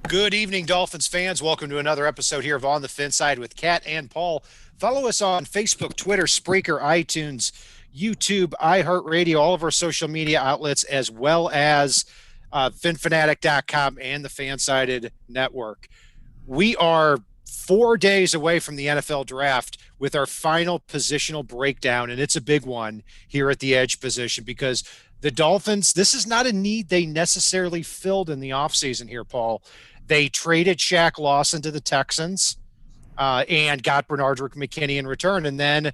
Good evening, Dolphins fans. Welcome to another episode here of On the FinSide with Kat and Paul. Follow us on Facebook, Twitter, Spreaker, iTunes, YouTube, iHeartRadio, all of our social media outlets, as well as finfanatic.com and the Fansided Network. We are 4 days away from the NFL draft with our final positional breakdown, and it's a big one here at the edge position because the Dolphins, this is not a need they necessarily filled in the offseason here, Paul. They traded Shaq Lawson to the Texans and got Bernardrick McKinney in return, and then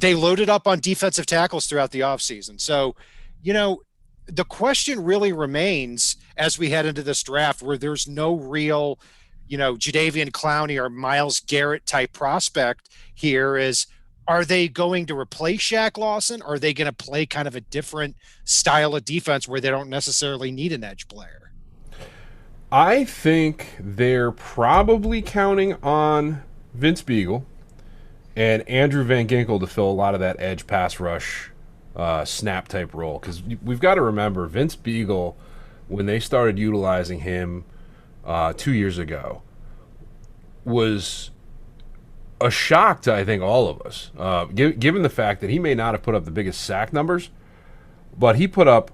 they loaded up on defensive tackles throughout the offseason. So, the question really remains as we head into this draft where there's no real – Jadeveon Clowney or Myles Garrett type prospect here is, are they going to replace Shaq Lawson? Or are they going to play kind of a different style of defense where they don't necessarily need an edge player? I think they're probably counting on Vince Beagle and Andrew Van Ginkel to fill a lot of that edge pass rush snap type role. Because we've got to remember, Vince Beagle, when they started utilizing him 2 years ago, was a shock to, I think, all of us, given the fact that he may not have put up the biggest sack numbers, but he put up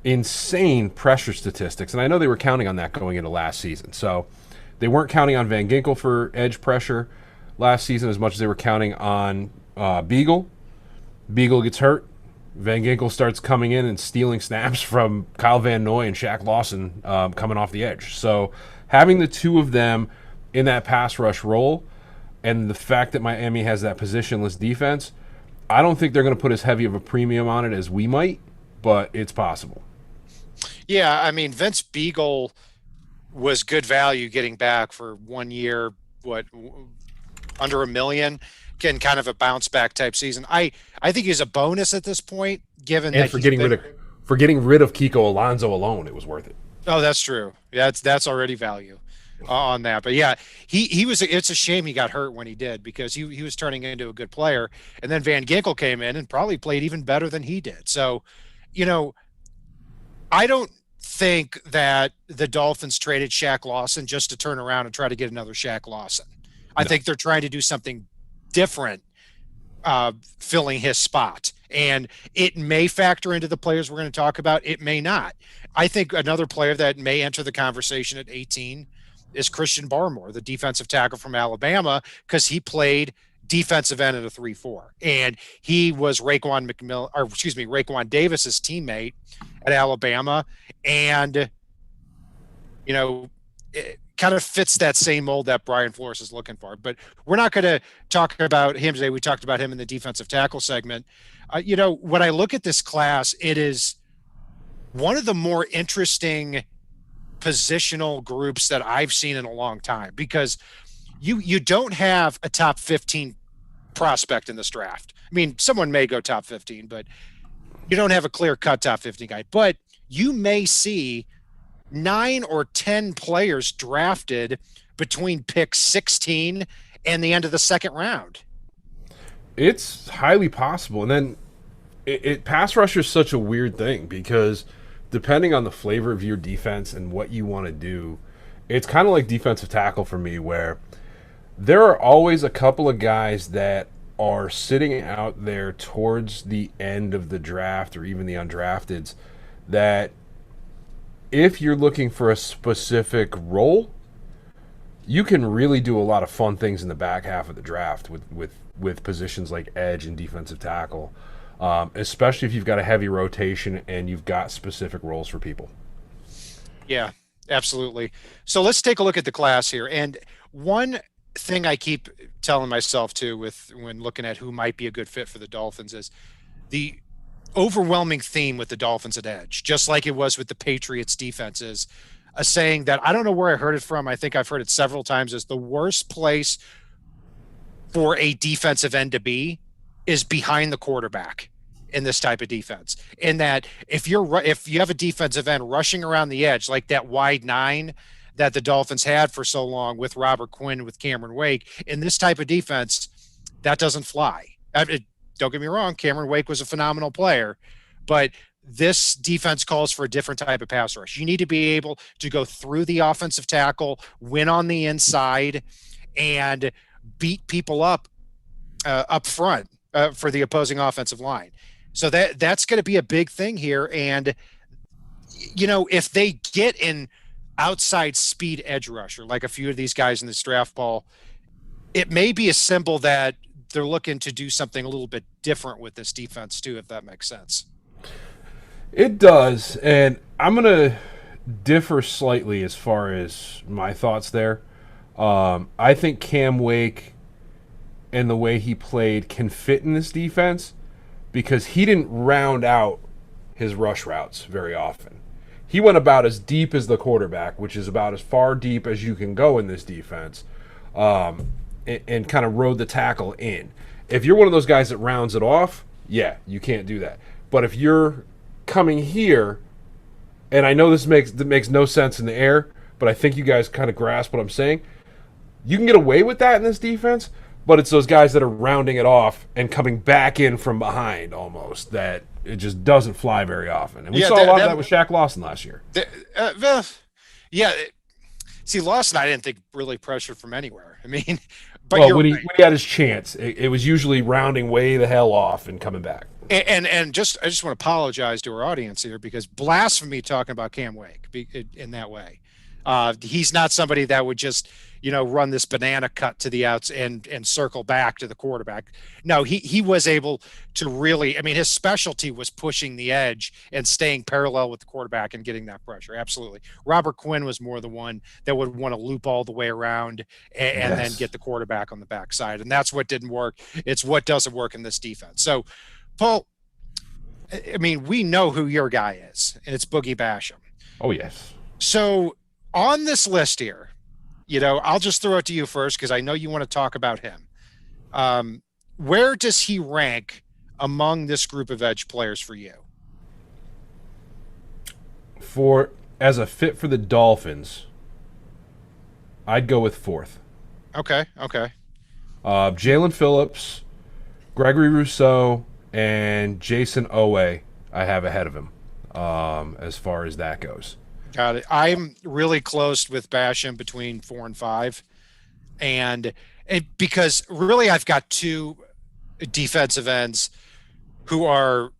insane pressure statistics, and I know they were counting on that going into last season. So they weren't counting on Van Ginkel for edge pressure last season as much as they were counting on Beagle. Beagle gets hurt. Van Ginkel starts coming in and stealing snaps from Kyle Van Noy and Shaq Lawson coming off the edge. So having the two of them in that pass rush role and the fact that Miami has that positionless defense, I don't think they're going to put as heavy of a premium on it as we might, but it's possible. Yeah, I mean, Vince Beagle was good value getting back for 1 year, under $1 million, getting kind of a bounce back type season. I think he's a bonus at this point, given and that for getting rid of Kiko Alonso alone, it was worth it. Oh, that's true. Yeah, that's already value on that. But yeah, he was. It's a shame he got hurt when he did because he was turning into a good player, and then Van Ginkel came in and probably played even better than he did. So, I don't think that the Dolphins traded Shaq Lawson just to turn around and try to get another Shaq Lawson. I think they're trying to do something different, filling his spot. And it may factor into the players we're going to talk about. It may not. I think another player that may enter the conversation at 18 is Christian Barmore, the defensive tackle from Alabama, because he played defensive end at a 3-4. And he was Raekwon Davis's teammate at Alabama. And, it kind of fits that same mold that Brian Flores is looking for. But we're not going to talk about him today. We talked about him in the defensive tackle segment. When I look at this class, it is one of the more interesting positional groups that I've seen in a long time because you don't have a top 15 prospect in this draft. I mean, someone may go top 15, but you don't have a clear-cut top 15 guy. But you may see 9 or 10 players drafted between pick 16 and the end of the second round. It's highly possible. And then pass rush is such a weird thing because depending on the flavor of your defense and what you want to do, it's kind of like defensive tackle for me where there are always a couple of guys that are sitting out there towards the end of the draft or even the undrafteds that if you're looking for a specific role, you can really do a lot of fun things in the back half of the draft with positions like edge and defensive tackle, especially if you've got a heavy rotation and you've got specific roles for people. Yeah, absolutely. So let's take a look at the class here. And one thing I keep telling myself too when looking at who might be a good fit for the Dolphins is the overwhelming theme with the Dolphins at edge, just like it was with the Patriots defenses, a saying that I don't know where I heard it from. I think I've heard it several times is the worst place for a defensive end to be is behind the quarterback in this type of defense. In that if you have a defensive end rushing around the edge, like that wide 9 that the Dolphins had for so long with Robert Quinn, with Cameron Wake, in this type of defense, that doesn't fly. Don't get me wrong, Cameron Wake was a phenomenal player, but this defense calls for a different type of pass rush. You need to be able to go through the offensive tackle, win on the inside, and beat people up front for the opposing offensive line. So that's going to be a big thing here. And if they get an outside speed edge rusher, like a few of these guys in this draft, Paul, it may be a symbol that they're looking to do something a little bit different with this defense too, if that makes sense. It does, and I'm going to differ slightly as far as my thoughts there. I think Cam Wake and the way he played can fit in this defense because he didn't round out his rush routes very often. He went about as deep as the quarterback, which is about as far deep as you can go in this defense, and kind of rode the tackle in. If you're one of those guys that rounds it off, yeah, you can't do that. But if you're coming here, and I know this makes no sense in the air, but I think you guys kind of grasp what I'm saying. You can get away with that in this defense, but it's those guys that are rounding it off and coming back in from behind almost that it just doesn't fly very often. And we saw a lot of that with Shaq Lawson last year. See, Lawson, I didn't think really pressured from anywhere. I mean, but when he had his chance, it was usually rounding way the hell off and coming back. And I just want to apologize to our audience here because blasphemy talking about Cam Wake in that way. He's not somebody that would just run this banana cut to the outs and circle back to the quarterback. No, he was able to really, I mean, his specialty was pushing the edge and staying parallel with the quarterback and getting that pressure. Absolutely. Robert Quinn was more the one that would want to loop all the way around and then get the quarterback on the backside. And that's what didn't work. It's what doesn't work in this defense. So, Paul, I mean, we know who your guy is, and it's Boogie Basham. Oh, yes. So on this list here, I'll just throw it to you first because I know you want to talk about him. Where does he rank among this group of edge players for you? As a fit for the Dolphins, I'd go with fourth. Okay. Jalen Phillips, Gregory Rousseau, and Jason Owe I have ahead of him as far as that goes. Got it. I'm really close with Basham between 4 and 5. And because really I've got two defensive ends who are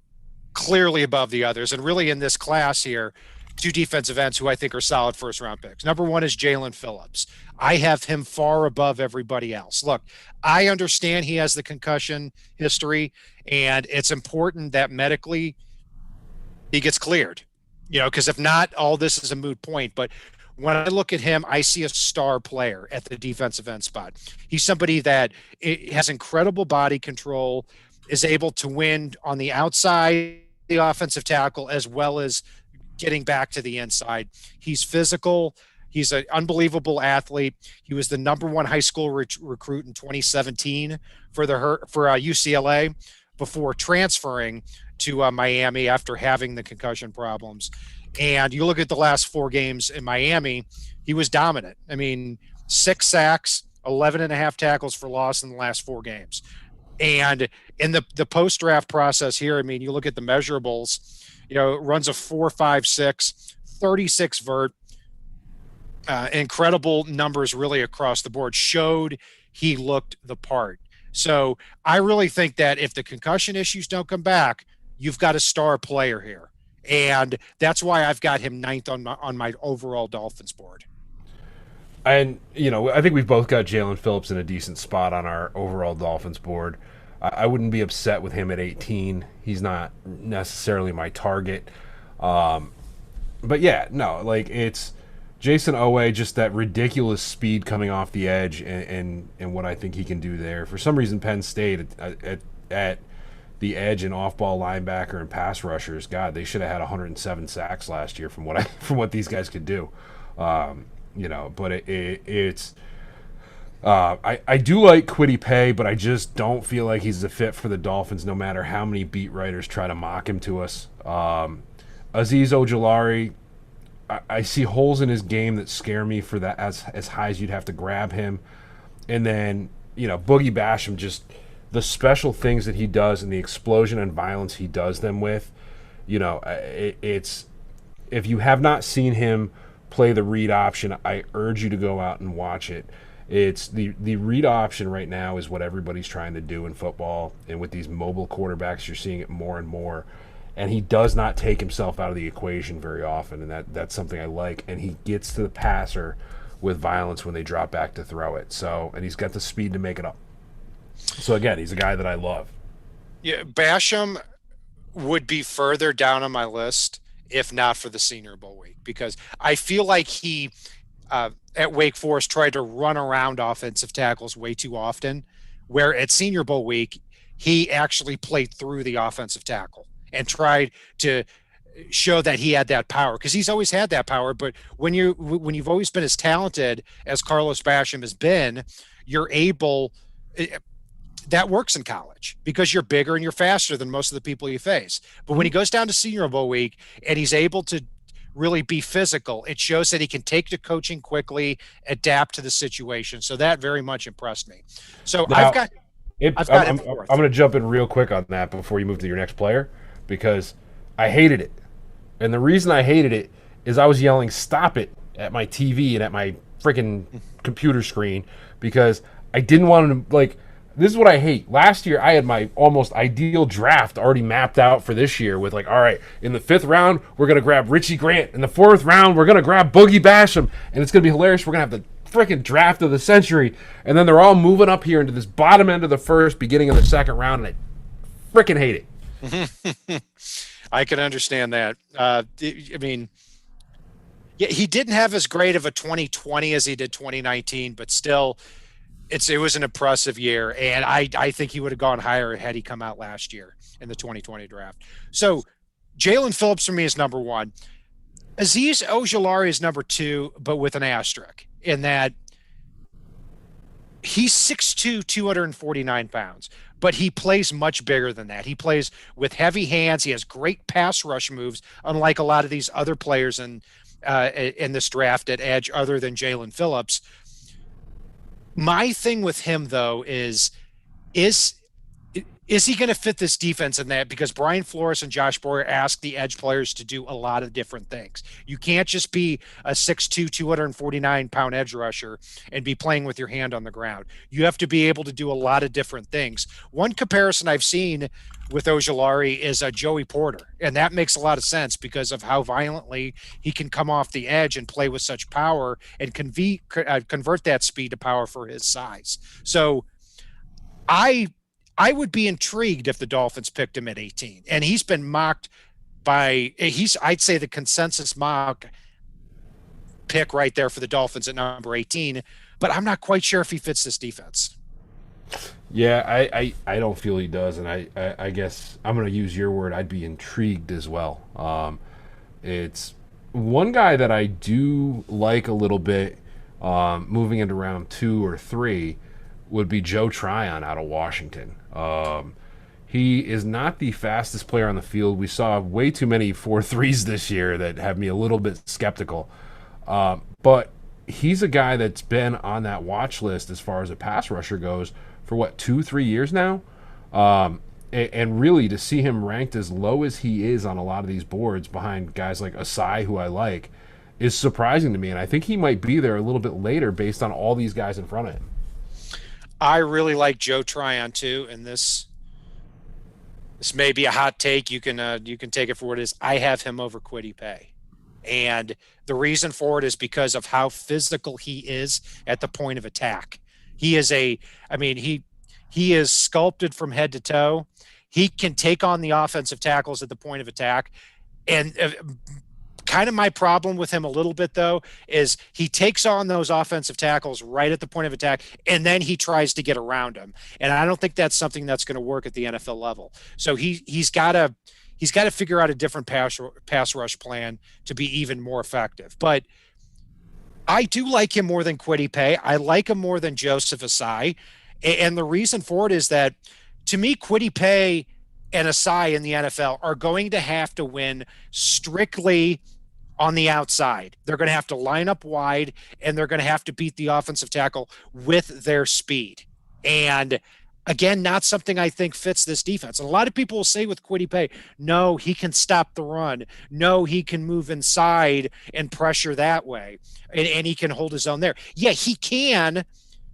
clearly above the others. And really in this class here, two defensive ends who I think are solid first-round picks. Number one is Jalen Phillips. I have him far above everybody else. Look, I understand he has the concussion history, and it's important that medically he gets cleared, because if not, all this is a moot point. But when I look at him, I see a star player at the defensive end spot. He's somebody that has incredible body control, is able to win on the outside, the offensive tackle, as well as getting back to the inside. He's physical. He's an unbelievable athlete. He was the number one high school recruit in 2017 for UCLA before transferring to Miami after having the concussion problems. And you look at the last 4 games in Miami, he was dominant. I mean, 6 sacks, 11 and a half tackles for loss in the last 4 games. And in the post-draft process here, I mean, you look at the measurables, runs a 4.56, 36 vert, incredible numbers really across the board, showed he looked the part. So I really think that if the concussion issues don't come back, you've got a star player here. And that's why I've got him 9th on my overall Dolphins board. And, I think we've both got Jalen Phillips in a decent spot on our overall Dolphins board. I wouldn't be upset with him at 18. He's not necessarily my target. But yeah, no, it's Jason Owe, just that ridiculous speed coming off the edge and what I think he can do there. For some reason, Penn State at the edge and off-ball linebacker and pass rushers, God, they should have had 107 sacks last year from what these guys could do. But it's I do like Kwity Paye, but I just don't feel like he's a fit for the Dolphins no matter how many beat writers try to mock him to us. Azeez Ojulari, I see holes in his game that scare me for that as high as you'd have to grab him. And then, Boogie Basham, just the special things that he does and the explosion and violence he does them with It's if you have not seen him play the read option, I urge you to go out and watch it. It's the read option right now is what everybody's trying to do in football, and with these mobile quarterbacks, you're seeing it more and more. And he does not take himself out of the equation very often, and that's something I like. And he gets to the passer with violence when they drop back to throw it. So, and he's got the speed to make it up. So again, he's a guy that I love. Yeah, Basham would be further down on my list if not for the Senior Bowl week, because I feel like he at Wake Forest tried to run around offensive tackles way too often, where at Senior Bowl week he actually played through the offensive tackle and tried to show that he had that power, because he's always had that power. But when you've always been as talented as Carlos Basham has been, you're able that works in college because you're bigger and you're faster than most of the people you face. But when he goes down to Senior Bowl week and he's able to really be physical, it shows that he can take the coaching quickly, adapt to the situation. So that very much impressed me. So Now, I'm fourth. going to jump in real quick on that before you move to your next player, because I hated it. And the reason I hated it is I was yelling "stop it" at my TV and at my freaking computer screen, because I didn't want him to, like, this is what I hate. Last year, I had my almost ideal draft already mapped out for this year with, like, all right, in the 5th round, we're going to grab Richie Grant. In the 4th round, we're going to grab Boogie Basham. And it's going to be hilarious. We're going to have the freaking draft of the century. And then they're all moving up here into this bottom end of the 1st, beginning of the 2nd round, and I freaking hate it. I can understand that. I mean, yeah, he didn't have as great of a 2020 as he did 2019, but still – it was an impressive year, and I think he would have gone higher had he come out last year in the 2020 draft. So Jalen Phillips for me is number 1. Azeez Ojulari is number 2, but with an asterisk in that he's 6'2", 249 pounds, but he plays much bigger than that. He plays with heavy hands. He has great pass rush moves, unlike a lot of these other players in this draft at edge other than Jalen Phillips. My thing with him, though, is he going to fit this defense in that? Because Brian Flores and Josh Boyer ask the edge players to do a lot of different things. You can't just be a 6'2", 249-pound edge rusher and be playing with your hand on the ground. You have to be able to do a lot of different things. One comparison I've seen with Ojulari is Joey Porter, and that makes a lot of sense because of how violently he can come off the edge and play with such power and convert that speed to power for his size. So I would be intrigued if the Dolphins picked him at 18, and he's been mocked I'd say the consensus mock pick right there for the Dolphins at number 18, but I'm not quite sure if he fits this defense. Yeah, I don't feel he does, and I guess I'm going to use your word. I'd be intrigued as well. It's one guy that I do like a little bit moving into round 2 or 3 would be Joe Tryon out of Washington. He is not the fastest player on the field. We saw way too many 4.3s this year that have me a little bit skeptical. But he's a guy that's been on that watch list as far as a pass rusher goes for, 2-3 years now? And really, to see him ranked as low as he is on a lot of these boards behind guys like Asai, who I like, is surprising to me. And I think he might be there a little bit later based on all these guys in front of him. I really like Joe Tryon too, and this may be a hot take. You can take it for what it is. I have him over Kwity Paye, and the reason for it is because of how physical he is at the point of attack. He is he is sculpted from head to toe. He can take on the offensive tackles at the point of attack, and kind of my problem with him a little bit, though, is he takes on those offensive tackles right at the point of attack, and then he tries to get around them. And I don't think that's something that's going to work at the NFL level. So he's got to figure out a different pass rush plan to be even more effective. But I do like him more than Kwity Paye. I like him more than Joseph Asai. And the reason for it is that, to me, Kwity Paye and Asai in the NFL are going to have to win strictly on the outside. They're going to have to line up wide, and they're going to have to beat the offensive tackle with their speed. And Again, not something I think fits this defense. And a lot of people will say with Kwity Paye, no, he can stop the run. No, he can move inside and pressure that way. And he can hold his own there. Yeah, he can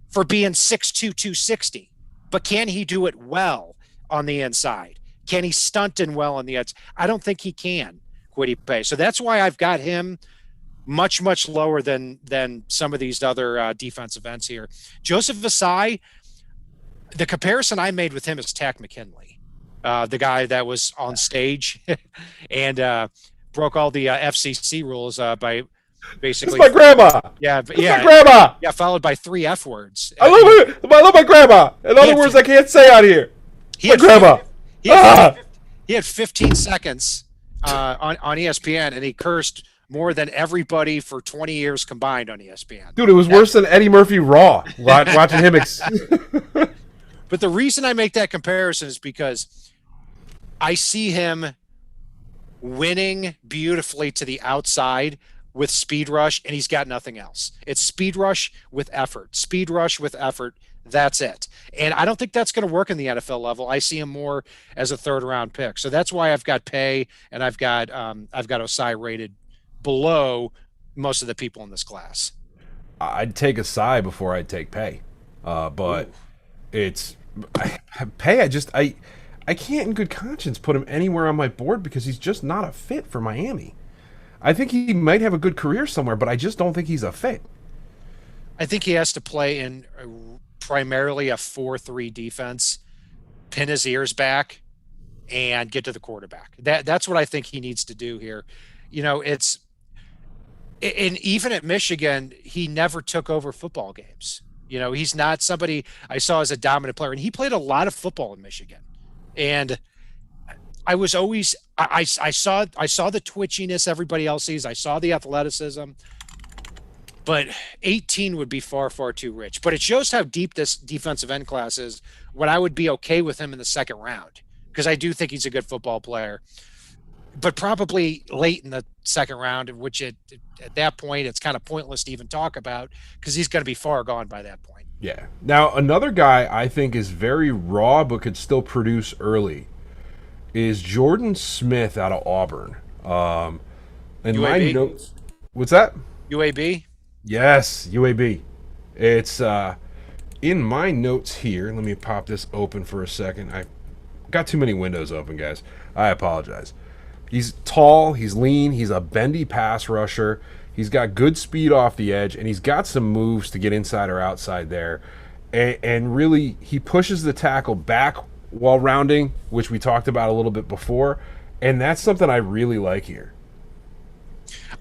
for being 6'2", 260. But can he do it well on the inside? Can he stunt in well on the edge? I don't think he can, Kwity Paye. So that's why I've got him much, much lower than some of these other defensive ends here. Joseph Asai, the comparison I made with him is Tack McKinley, the guy that was on stage and broke all the FCC rules by basically. It's my grandma. Yeah, it's my grandma. Yeah, followed by 3 F words. I love it. I love my grandma. In other words, I can't say out here. My grandma. He had 15 seconds on ESPN, and he cursed more than everybody for 20 years combined on ESPN. Dude, it was worse than Eddie Murphy Raw. Watching him. But the reason I make that comparison is because I see him winning beautifully to the outside with speed rush, and he's got nothing else. It's speed rush with effort. Speed rush with effort. That's it. And I don't think that's going to work in the NFL level. I see him more as a third-round pick. So that's why I've got Paye and I've got Osai rated below most of the people in this class. I'd take Osai before I'd take Paye. But it's Paye, I can't in good conscience put him anywhere on my board because he's just not a fit for Miami. I think he might have a good career somewhere, but I just don't think he's a fit. I think he has to play in primarily a 4-3 defense, pin his ears back, and get to the quarterback. That's what I think he needs to do here. You know, and even at Michigan, he never took over football games. You know, he's not somebody I saw as a dominant player, and he played a lot of football in Michigan. And I was always I saw the twitchiness everybody else sees. I saw the athleticism, but 18 would be far, far too rich. But it shows how deep this defensive end class is when I would be okay with him in the second round, because I do think he's a good football player. But probably late in the second round, in which at that point it's kind of pointless to even talk about because he's going to be far gone by that point. Yeah. Now, another guy I think is very raw but could still produce early is Jordan Smith out of Auburn. And my notes. What's that? UAB? Yes, UAB. It's in my notes here. Let me pop this open for a second. I got too many windows open, guys. I apologize. He's tall, he's lean, he's a bendy pass rusher. He's got good speed off the edge, and he's got some moves to get inside or outside there. And really, he pushes the tackle back while rounding, which we talked about a little bit before. And that's something I really like here.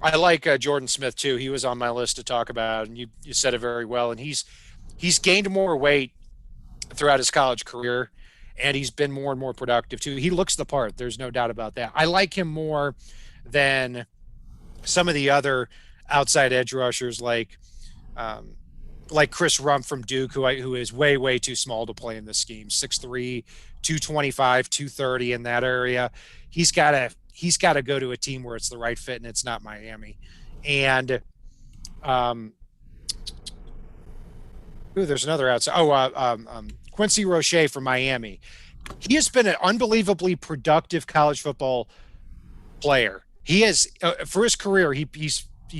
I like Jordan Smith, too. He was on my list to talk about, and you said it very well. And he's gained more weight throughout his college career, and he's been more and more productive, too. He looks the part. There's no doubt about that. I like him more than some of the other outside edge rushers like Chris Rump from Duke, who is way, way too small to play in this scheme. 6'3", 225, 230 in that area. He's got to go to a team where it's the right fit, and it's not Miami. And there's another outside. Quincy Roche from Miami. He has been an unbelievably productive college football player. He has for his career. He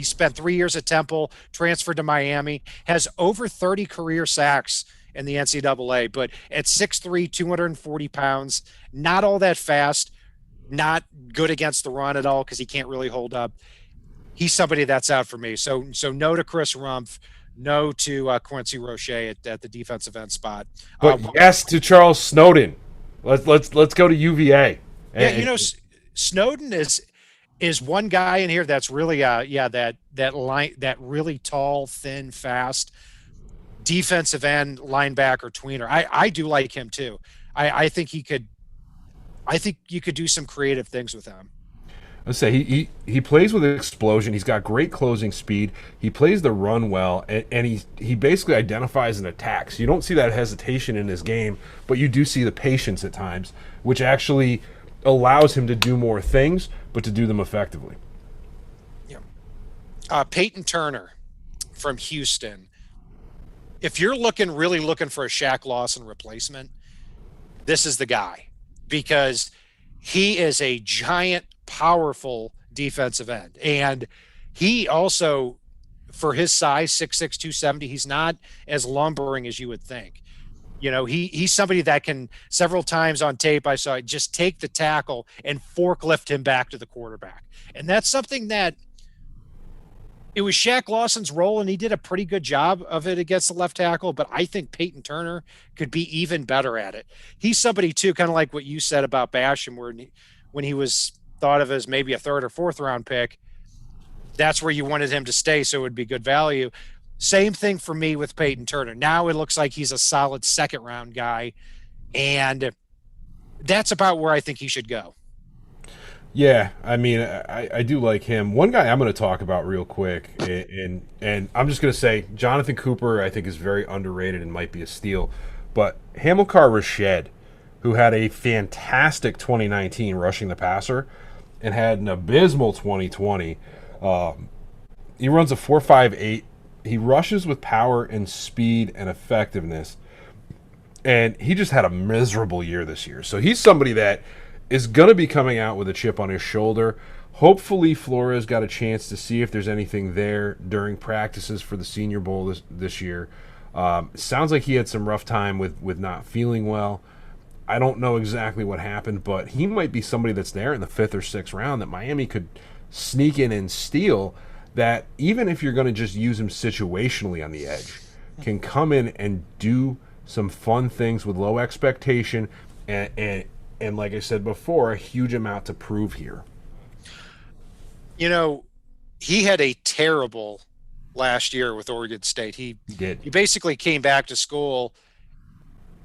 spent 3 years at Temple, transferred to Miami, has over 30 career sacks in the NCAA, but at 6'3", 240 pounds, not all that fast, not good against the run at all because he can't really hold up. He's somebody that's out for me. So no to Chris Rumpf, no to Quincy Roche at the defensive end spot. But yes to Charles Snowden. Let's go to UVA. Snowden is one guy in here that's really that really tall, thin, fast defensive end linebacker tweener. I do like him too. I think you could do some creative things with him. Let's say he plays with explosion. He's got great closing speed. He plays the run well, and he basically identifies and attacks. You don't see that hesitation in his game, but you do see the patience at times, which actually allows him to do more things, but to do them effectively. Yeah. Peyton Turner from Houston. If you're really looking for a Shaq Lawson replacement, this is the guy, because he is a giant, powerful defensive end. And he also, for his size, 6'6", 270, he's not as lumbering as you would think. He's somebody that can, several times on tape I saw, just take the tackle and forklift him back to the quarterback. And that's something that, it was Shaq Lawson's role, and he did a pretty good job of it against the left tackle, but I think Peyton Turner could be even better at it. He's somebody, too, kind of like what you said about Basham, where when he was thought of as maybe a third or fourth round pick, that's where you wanted him to stay, so it would be good value. Same thing for me with Peyton Turner. Now it looks like he's a solid second round guy, and that's about where I think he should go. Yeah, I mean, I do like him. One guy I'm going to talk about real quick, and I'm just going to say Jonathan Cooper, I think, is very underrated and might be a steal. But Hamilcar Rashed, who had a fantastic 2019 rushing the passer and had an abysmal 2020, he runs a 4.58. He rushes with power and speed and effectiveness, and he just had a miserable year this year. So he's somebody that is going to be coming out with a chip on his shoulder. Hopefully Flores got a chance to see if there's anything there during practices for the Senior Bowl this year. Sounds like he had some rough time with not feeling well. I don't know exactly what happened, but he might be somebody that's there in the 5th or 6th round that Miami could sneak in and steal, that even if you're going to just use him situationally on the edge, can come in and do some fun things with low expectation and like I said before, a huge amount to prove here. He had a terrible last year with Oregon State. He did. He basically came back to school,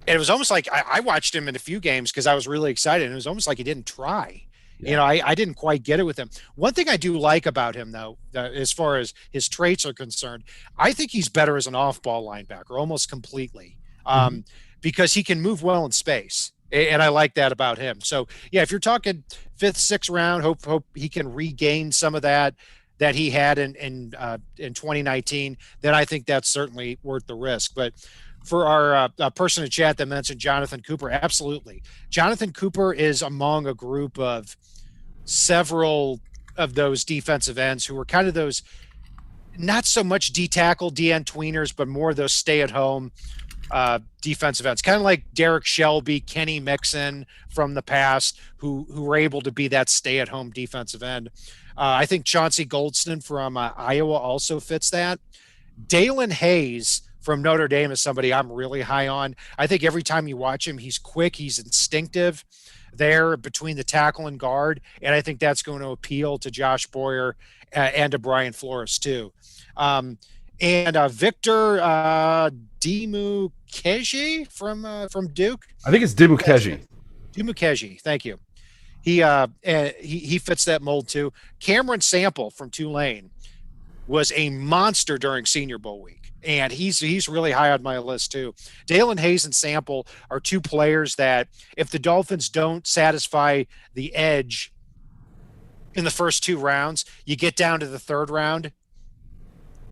and it was almost like I watched him in a few games because I was really excited. And it was almost like he didn't try. Yeah. I didn't quite get it with him. One thing I do like about him, though, as far as his traits are concerned, I think he's better as an off-ball linebacker, almost completely, because he can move well in space. And I like that about him. So, yeah, if you're talking 5th, 6th round, hope he can regain some of that he had in 2019, then I think that's certainly worth the risk. But for our person in chat that mentioned Jonathan Cooper, absolutely. Jonathan Cooper is among a group of several of those defensive ends who are kind of those, not so much D-tackle, D-end tweeners, but more those stay-at-home defensive ends, kind of like Derek Shelby, Kenny Mixon from the past, who were able to be that stay-at-home defensive end. I think Chauncey Goldston from Iowa also fits that. Dalen Hayes from Notre Dame is somebody I'm really high on. I think every time you watch him, he's quick, he's instinctive there between the tackle and guard, and I think that's going to appeal to Josh Boyer and to Brian Flores too. And Victor Dimukeje from Duke. I think it's Dimukeje. Dimukeje, thank you. He fits that mold too. Cameron Sample from Tulane was a monster during Senior Bowl week, and he's really high on my list too. Dalen Hayes and Sample are two players that, if the Dolphins don't satisfy the edge in the first 2 rounds, you get down to the 3rd round,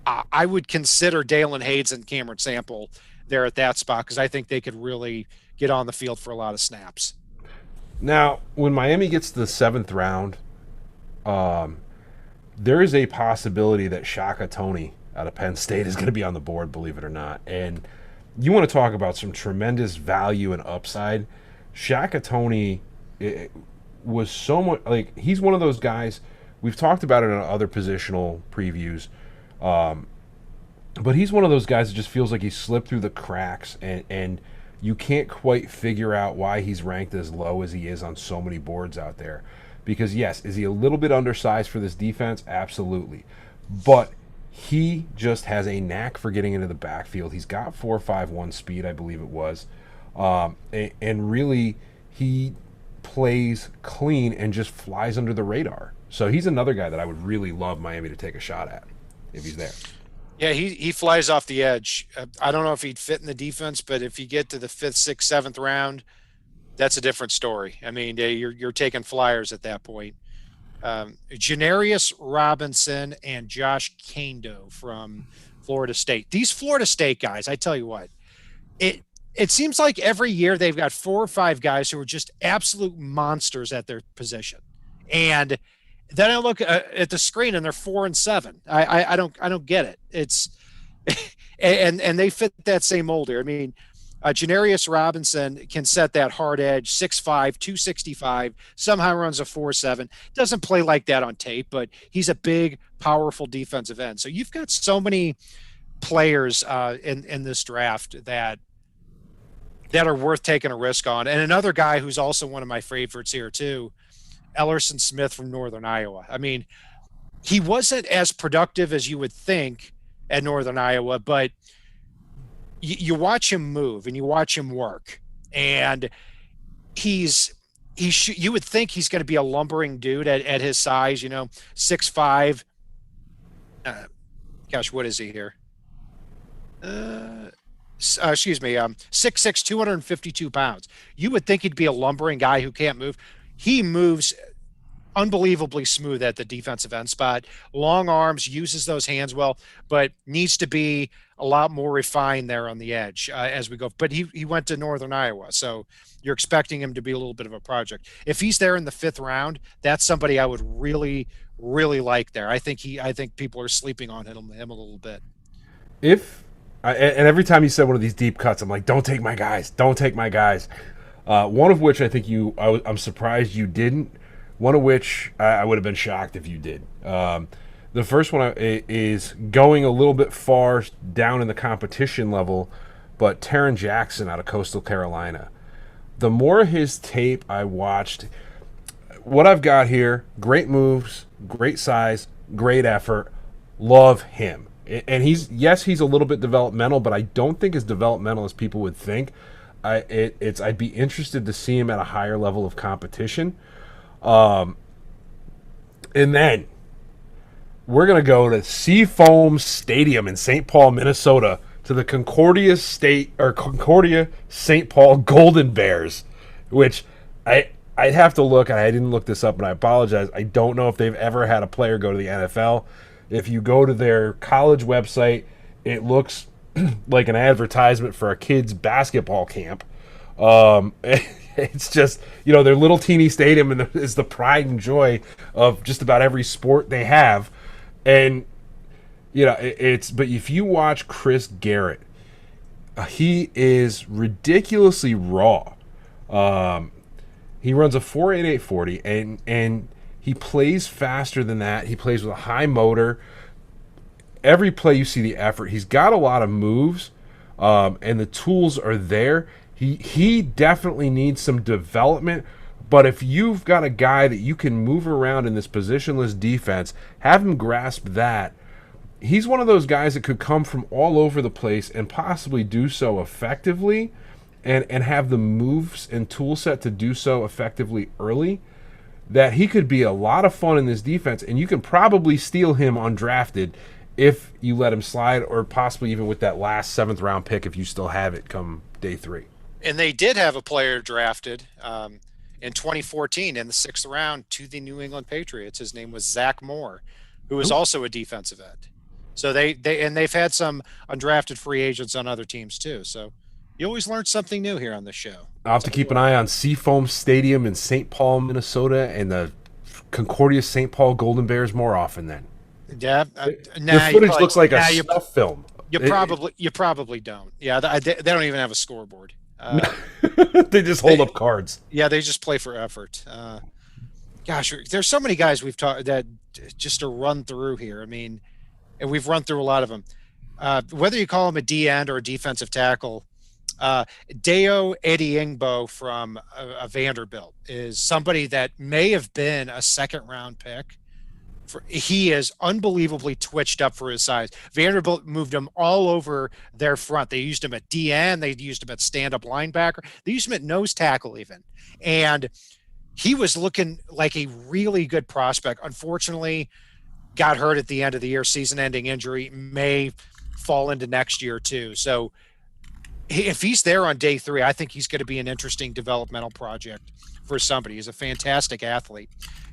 I would consider Dalen Hayes and Cameron Sample there at that spot, because I think they could really get on the field for a lot of snaps. Now, when Miami gets to the 7th round, there is a possibility that Shaka Toney out of Penn State is going to be on the board, believe it or not. And you want to talk about some tremendous value and upside. Shaka Toney was so much, like, he's one of those guys, we've talked about it in other positional previews, but he's one of those guys that just feels like he slipped through the cracks, and you can't quite figure out why he's ranked as low as he is on so many boards out there. Because, yes, is he a little bit undersized for this defense? Absolutely. But he just has a knack for getting into the backfield. He's got 4.51 speed, I believe it was. And really, he plays clean and just flies under the radar. So he's another guy that I would really love Miami to take a shot at if he's there. Yeah, he flies off the edge. I don't know if he'd fit in the defense, but if you get to the 5th, 6th, 7th round, that's a different story. I mean, you're taking flyers at that point. Janarius Robinson and Josh Kando from Florida State. These Florida State guys, I tell you what, it seems like every year they've got 4 or 5 guys who are just absolute monsters at their position. And then I look at the screen and they're 4-7. I don't get it. It's and they fit that same mold here. I mean, Janarius Robinson can set that hard edge, 6'5", 265, somehow runs a 4.7. Doesn't play like that on tape, but he's a big, powerful defensive end. So you've got so many players in this draft that are worth taking a risk on. And another guy who's also one of my favorites here too, Ellerson Smith from Northern Iowa. I mean, he wasn't as productive as you would think at Northern Iowa, but you watch him move and you watch him work, and you would think he's going to be a lumbering dude at his size, 6'5". Gosh, what is he here? Excuse me, 6'6", 252 pounds. You would think he'd be a lumbering guy who can't move. He moves unbelievably smooth at the defensive end spot. Long arms, uses those hands well, but needs to be a lot more refined there on the edge as we go. But he went to Northern Iowa, so you're expecting him to be a little bit of a project. If he's there in the 5th round, that's somebody I would really, really like there. I think people are sleeping on him a little bit. And every time you said one of these deep cuts, I'm like, don't take my guys. Don't take my guys. One of which I think I'm surprised you didn't. One of which I would have been shocked if you did. The first one is going a little bit far down in the competition level, but Taron Jackson out of Coastal Carolina. The more of his tape I watched, what I've got here, great moves, great size, great effort, love him. And he's a little bit developmental, but I don't think as developmental as people would think. I'd be interested to see him at a higher level of competition. And then we're going to go to Seafoam Stadium in St. Paul, Minnesota, to the Concordia St. Paul Golden Bears, which I'd have to look. I didn't look this up, and I apologize. I don't know if they've ever had a player go to the NFL. If you go to their college website, it looks like an advertisement for a kid's basketball camp. It's just, their little teeny stadium is the pride and joy of just about every sport they have. And, but if you watch Chris Garrett, he is ridiculously raw. He runs a 4.88 40, and he plays faster than that. He plays with a high motor. Every play you see the effort. He's got a lot of moves, and the tools are there. He definitely needs some development, but if you've got a guy that you can move around in this positionless defense, have him grasp that, he's one of those guys that could come from all over the place and possibly do so effectively and have the moves and tool set to do so effectively early, that he could be a lot of fun in this defense, and you can probably steal him undrafted if you let him slide, or possibly even with that last 7th round pick if you still have it come day 3. And they did have a player drafted in 2014 in the 6th round to the New England Patriots. His name was Zach Moore, who was also a defensive end. So they've had some undrafted free agents on other teams too. So you always learn something new here on this show. I'll have to keep an eye on Seafoam Stadium in St. Paul, Minnesota, and the Concordia St. Paul Golden Bears more often then. Yeah, the footage looks like a snuff film. You probably don't. Yeah, they don't even have a scoreboard. They just hold up cards. Yeah, they just play for effort. Gosh, there's so many guys we've talked that just to run through here. I mean, and we've run through a lot of them. Whether you call him a D end or a defensive tackle, Deo Ediingbo from Vanderbilt is somebody that may have been a 2nd round pick. He is unbelievably twitched up for his size. Vanderbilt moved him all over their front. They used him at DN. They used him at stand-up linebacker. They used him at nose tackle even. And he was looking like a really good prospect. Unfortunately, got hurt at the end of the year. Season-ending injury may fall into next year too. So if he's there on day 3, I think he's going to be an interesting developmental project for somebody. He's a fantastic athlete.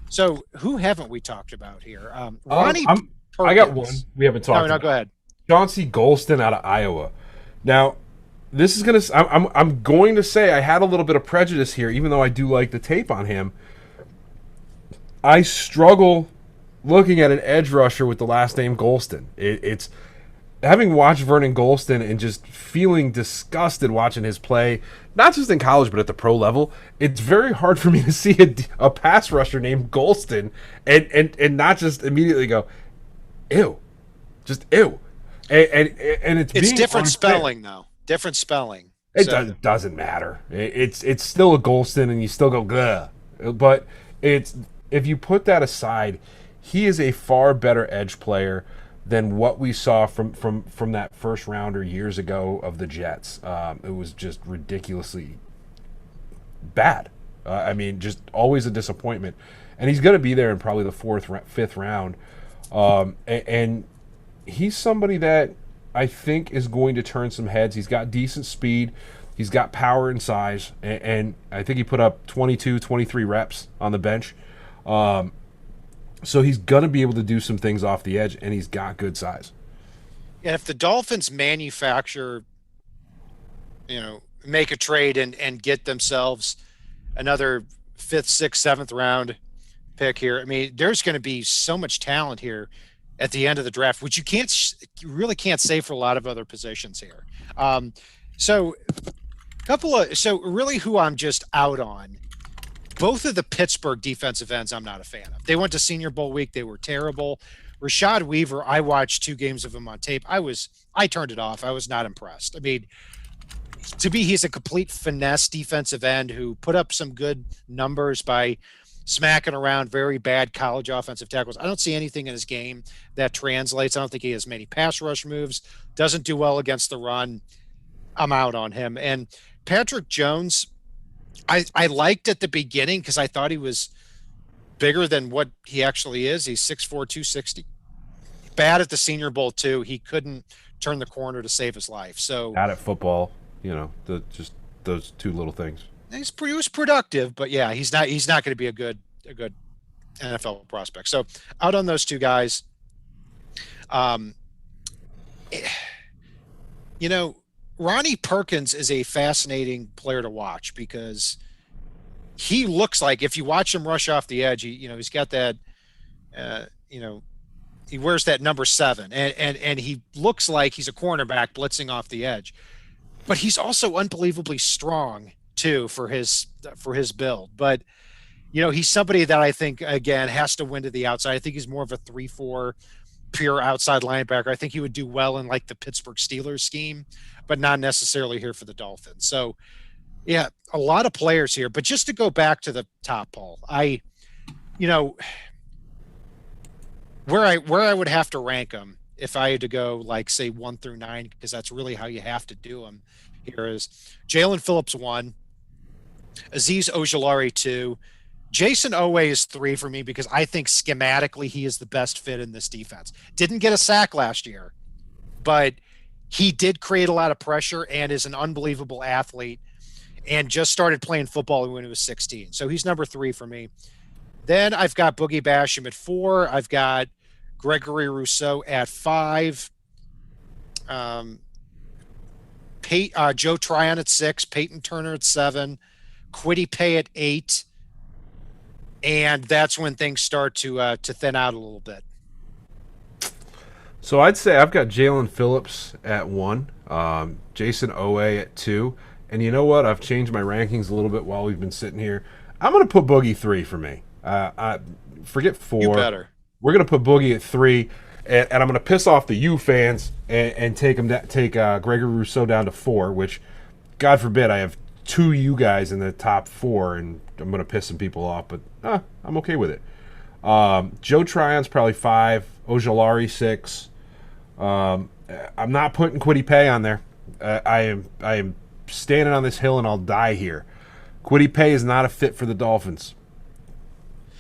So who haven't we talked about here? Ronnie Perkins. I got one we haven't talked about. No, go ahead. Chauncey Golston out of Iowa. Now, this is gonna. I'm going to say I had a little bit of prejudice here, even though I do like the tape on him. I struggle looking at an edge rusher with the last name Golston. It's having watched Vernon Golston and just feeling disgusted watching his play, not just in college but at the pro level. It's very hard for me to see a pass rusher named Golston and not just immediately go, ew, just ew. And it's different unfair. spelling though. Different spelling. Doesn't matter. It's still a Golston, and you still go gah. But if you put that aside, he is a far better edge player than what we saw from that first rounder years ago of the Jets. It was just ridiculously bad. I mean, just always a disappointment. And he's going to be there in probably the fifth round. And he's somebody that I think is going to turn some heads. He's got decent speed. He's got power and size. And I think he put up 22, 23 reps on the bench. So he's going to be able to do some things off the edge, and he's got good size. And if the Dolphins manufacture, make a trade and get themselves another 5th, 6th, 7th round pick here, I mean, there's going to be so much talent here at the end of the draft, which you really can't say for a lot of other positions here. So really who I'm just out on, both of the Pittsburgh defensive ends I'm not a fan of. They went to Senior Bowl week. They were terrible. Rashad Weaver, I watched 2 games of him on tape. I turned it off. I was not impressed. I mean, to me, he's a complete finesse defensive end who put up some good numbers by smacking around very bad college offensive tackles. I don't see anything in his game that translates. I don't think he has many pass rush moves, doesn't do well against the run. I'm out on him. And Patrick Jones, I liked at the beginning because I thought he was bigger than what he actually is. He's 6'4", 260. Bad at the Senior Bowl too. He couldn't turn the corner to save his life. So bad at football, just those 2 little things. He was productive, but yeah, he's not going to be a good NFL prospect. So out on those 2 guys. Ronnie Perkins is a fascinating player to watch because he looks like, if you watch him rush off the edge, he's got that, he wears that number 7 and he looks like he's a cornerback blitzing off the edge, but he's also unbelievably strong too for his build. But, he's somebody that I think, again, has to win to the outside. I think he's more of a 3-4 pure outside linebacker. I think he would do well in like the Pittsburgh Steelers scheme, but not necessarily here for the Dolphins. So yeah, a lot of players here, but just to go back to the top, Paul, where I would have to rank them if I had to go like say 1 through 9, because that's really how you have to do them here, is Jalen Phillips 1, Azeez Ojulari 2, Jason Owe is 3 for me because I think schematically he is the best fit in this defense. Didn't get a sack last year, but he did create a lot of pressure and is an unbelievable athlete and just started playing football when he was 16. So he's number 3 for me. Then I've got Boogie Basham at 4. I've got Gregory Rousseau at 5. Joe Tryon at 6. Peyton Turner at 7. Kwity Paye at 8. And that's when things start to thin out a little bit. So I'd say I've got Jalen Phillips at 1, Jason Owe at 2, and you know what? I've changed my rankings a little bit while we've been sitting here. I'm going to put Boogie 3 for me. Forget 4. You better. We're going to put Boogie at 3, and I'm going to piss off the U fans and take Gregory Rousseau down to 4, which, God forbid, I have 2 U guys in the top 4, and I'm going to piss some people off, but I'm okay with it. Joe Tryon's probably 5, Ojulari 6. I'm not putting Kwity Paye on there. I am standing on this hill and I'll die here. Kwity Paye is not a fit for the Dolphins.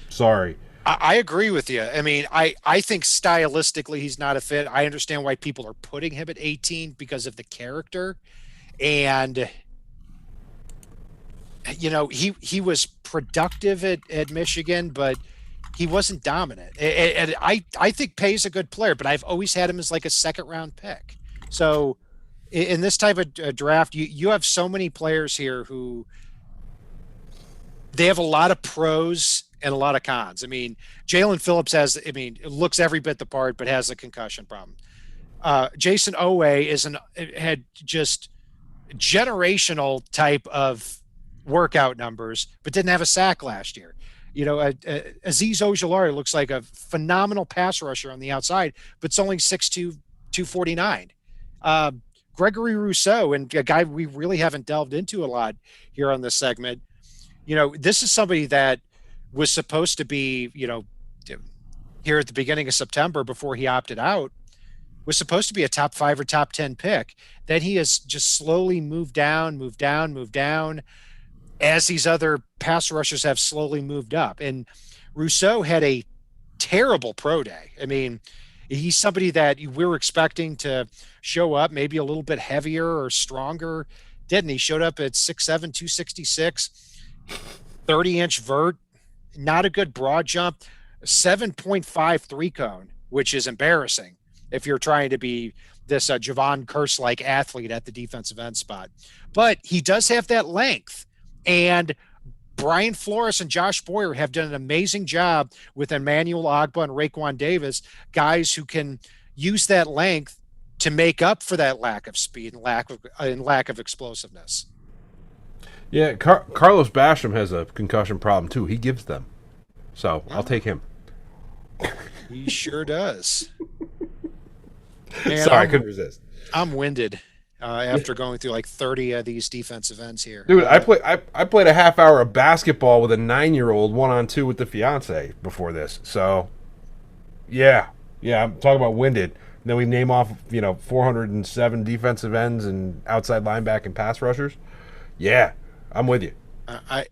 Sorry. I agree with you. I mean, I think stylistically he's not a fit. I understand why people are putting him at 18 because of the character. And, he was productive at Michigan, but he wasn't dominant. And I think Paye's a good player, but I've always had him as like a 2nd-round pick. So in this type of draft, you have so many players here who they have a lot of pros and a lot of cons. I mean, Jalen Phillips looks every bit the part, but has a concussion problem. Jason Owe had just generational type of workout numbers, but didn't have a sack last year. Aziz Ojulari looks like a phenomenal pass rusher on the outside, but it's only 6'2", 249. Gregory Rousseau, and a guy we really haven't delved into a lot here on this segment. This is somebody that was supposed to be, here at the beginning of September before he opted out, was supposed to be a top 5 or top 10 pick. Then he has just slowly moved down as these other pass rushers have slowly moved up. And Rousseau had a terrible pro day. I mean, he's somebody that we were expecting to show up maybe a little bit heavier or stronger. Didn't he? Showed up at 6'7", 266, 30-inch vert, not a good broad jump, 7.53 cone, which is embarrassing if you're trying to be this Javon Curse-like athlete at the defensive end spot. But he does have that length. And Brian Flores and Josh Boyer have done an amazing job with Emmanuel Ogbah and Raekwon Davis, guys who can use that length to make up for that lack of speed and lack of explosiveness. Yeah, Carlos Basham has a concussion problem too. He gives them. So I'll take him. He sure does. Man, Sorry, I couldn't resist. I'm winded after going through like 30 of these defensive ends here. Dude, I played a half hour of basketball with a 9-year-old 1-on-2 with the fiance before this. So, yeah, I'm talking about winded. And then we name off 407 defensive ends and outside linebacker and pass rushers. Yeah, I'm with you.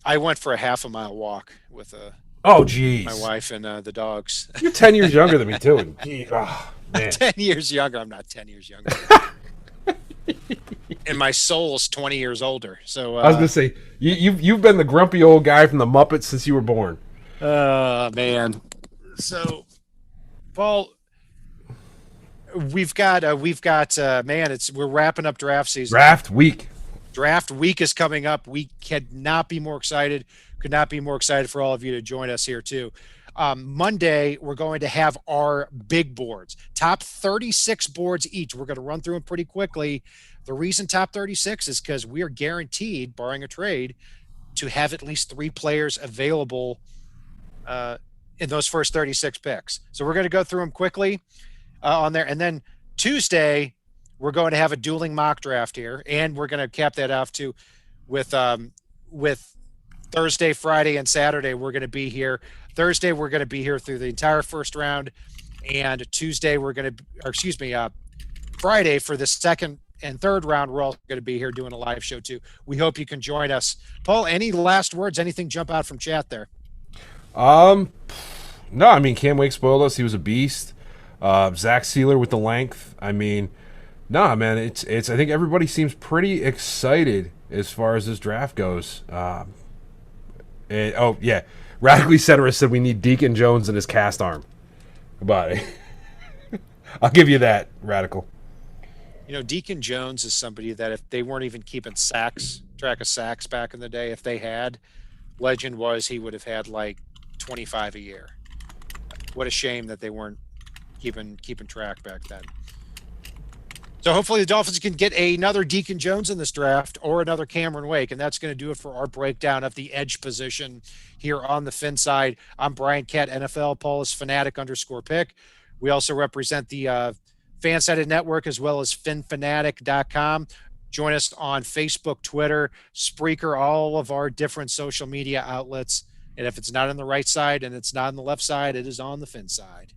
I went for a half a mile walk with geez, my wife and the dogs. You're 10 years younger than me too. And, man. 10 years younger. I'm not 10 years younger. And my soul's 20 years older. So I was gonna say you've been the grumpy old guy from the Muppets since you were born. Man. So, Paul, we've got man. We're wrapping up draft season. Draft week. Draft week is coming up. We could not be more excited for all of you to join us here too. Monday, we're going to have our big boards, top 36 boards each. We're going to run through them pretty quickly. The reason top 36 is because we are guaranteed, barring a trade, to have at least 3 players available in those first 36 picks. So we're going to go through them quickly on there. And then Tuesday, we're going to have a dueling mock draft here, and we're going to cap that off too with Thursday, Friday, and Saturday. We're going to be here. Thursday, we're going to be here through the entire first round, and Tuesday, Friday for the second and third round, we're also going to be here doing a live show too. We hope you can join us. Paul, any last words? Anything jump out from chat there? No, I mean, Cam Wake spoiled us. He was a beast. Zach Sealer with the length. I mean, nah, man, it's. I think everybody seems pretty excited as far as this draft goes. Radically Centerist said we need Deacon Jones in his cast arm. About it. I'll give you that, Radical. Deacon Jones is somebody that if they weren't even keeping track of sacks back in the day, if they had, legend was he would have had like 25 a year. What a shame that they weren't keeping track back then. So hopefully the Dolphins can get another Deacon Jones in this draft or another Cameron Wake, and that's going to do it for our breakdown of the edge position here on the FinSide. I'm Brian Cat, NFL. Paul is Fanatic_pick. We also represent the Fansided Network as well as FinFanatic.com. Join us on Facebook, Twitter, Spreaker, all of our different social media outlets. And if it's not on the right side and it's not on the left side, it is on the FinSide.